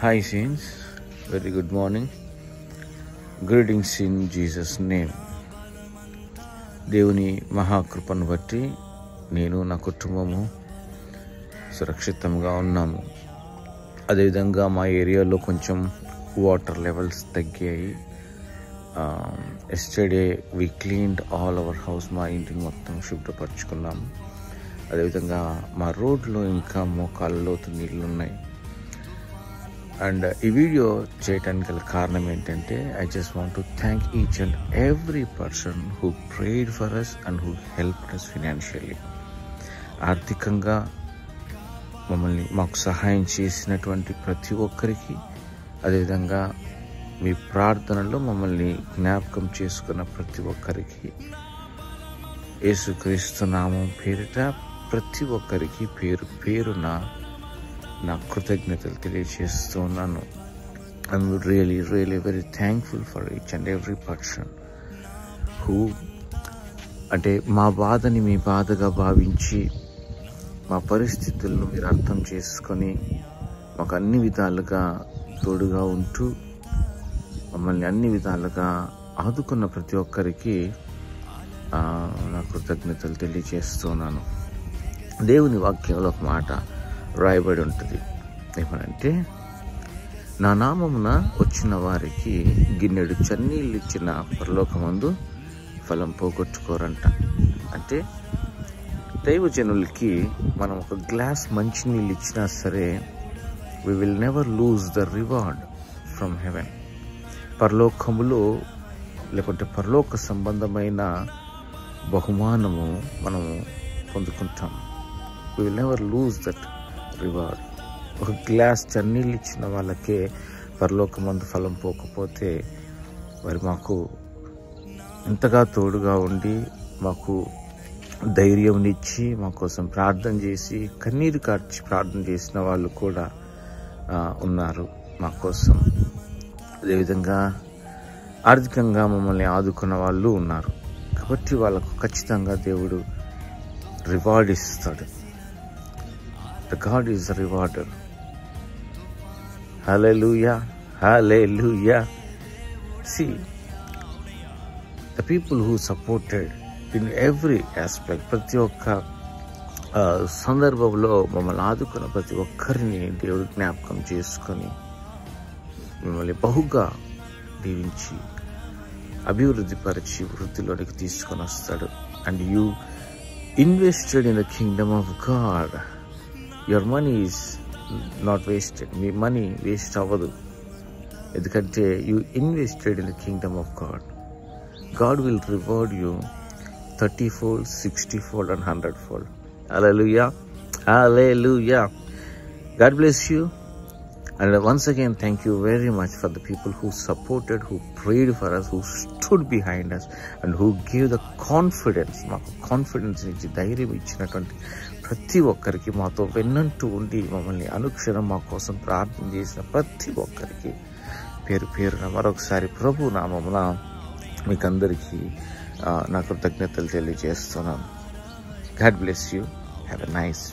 Hi saints, very good morning. Greetings in Jesus name. దేవుని మహాకృపను బట్టి నేను నా కుటుంబము సురక్షితంగా ఉన్నాము. అదేవిధంగా మా ఏరియాలో కొంచెం వాటర్ లెవెల్స్ తగ్గాయి. Yesterday we cleaned all our house, మా ఇంటిని మొత్తం శుభ్రపరచుకున్నాము. అదేవిధంగా మా రోడ్లో ఇంకా మోకాళ్ళ లోతు నీళ్ళు ఉన్నాయి. అండ్ ఈ వీడియో చేయడానికి గల కారణం ఏంటంటే, I just want to thank each and every person who prayed for us and who helped us financially. ఆర్థికంగా మాకు సహాయం చేసినటువంటి ప్రతి ఒక్కరికి, అదేవిధంగా మీ ప్రార్థనలో మమ్మల్ని జ్ఞాపకం చేసుకున్న ప్రతి ఒక్కరికి, యేసుక్రీస్తు నామం పేరిట ప్రతి ఒక్కరికి పేరు పేరున నా కృతజ్ఞతలు తెలియజేస్తున్నాను. I'm really very thankful for each and every person who, అంటే మా బాధని మీ బాధగా భావించి, మా పరిస్థితులను మీరు అర్థం చేసుకొని మాకు అన్ని విధాలుగా తోడుగా ఉంటూ మమ్మల్ని అన్ని విధాలుగా ఆదుకున్న ప్రతి ఒక్కరికి నా కృతజ్ఞతలు తెలియజేస్తున్నాను. దేవుని వాక్యంలో ఒక మాట రాయబడి ఉంటుంది. ఏమనంటే, నా నామమున వచ్చిన వారికి గిన్నెడు చన్నీళ్ళు ఇచ్చిన పరలోకమందు ఫలం పోగొట్టుకోరంట. అంటే దైవజనులకి మనం ఒక గ్లాస్ మంచినీళ్ళు ఇచ్చినా సరే, we will never lose the reward from heaven. పరలోకములో లేకుంటే పరలోక సంబంధమైన బహుమానము మనము పొందుకుంటాం. We will never lose that reward. ఒక గ్లాస్ చన్నీళ్ళు ఇచ్చిన వాళ్ళకే పరలోకమందు ఫలం పోకపోతే, మరి మాకు ఎంతగా తోడుగా ఉండి మాకు ధైర్యంనిచ్చి మా కోసం ప్రార్థన చేసి కన్నీరు కార్చి ప్రార్థన చేసిన వాళ్ళు కూడా ఉన్నారు మా కోసం. అదేవిధంగా ఆర్థికంగా మమ్మల్ని ఆదుకున్న వాళ్ళు ఉన్నారు. కాబట్టి వాళ్ళకు ఖచ్చితంగా దేవుడు రివార్డ్ ఇస్తాడు. The God is a rewarder. Hallelujah, hallelujah. See, the people who supported in every aspect, ప్రతి ఒక్క సందర్భంలో మమ్మల్ని ఆదుకున్న ప్రతి ఒక్కరిని దేవుడు జ్ఞాపకం చేసుకొని మిమ్మల్ని బహుగా దీవించి అభివృద్ధి పరిచి వృద్ధిలోనికి తీసుకొని వస్తాడు. And you invested in the Kingdom of God. Your money is not wasted. Me money waste అవ్వదు, ఎందుకంటే you invested in the kingdom of God. God will reward you 30-fold, 60-fold and 100-fold. Hallelujah, hallelujah. God bless you. And once again, thank you very much for the people who supported, who prayed for us, who stood behind us and who gave the confidence. మాకు confidence ఇచ్చి ధైర్యం ఇచ్చినటువంటి ప్రతి ఒక్కరికి, మాతో వెన్నంటూ ఉండి మమ్మల్ని అనుక్షణం మా కోసం ప్రార్థన చేసిన ప్రతి ఒక్కరికి పేరు పేరున మరొకసారి ప్రభు నామమున మీకందరికీ నా కృతజ్ఞతలు తెలియజేస్తున్నాను. God bless you. Have a nice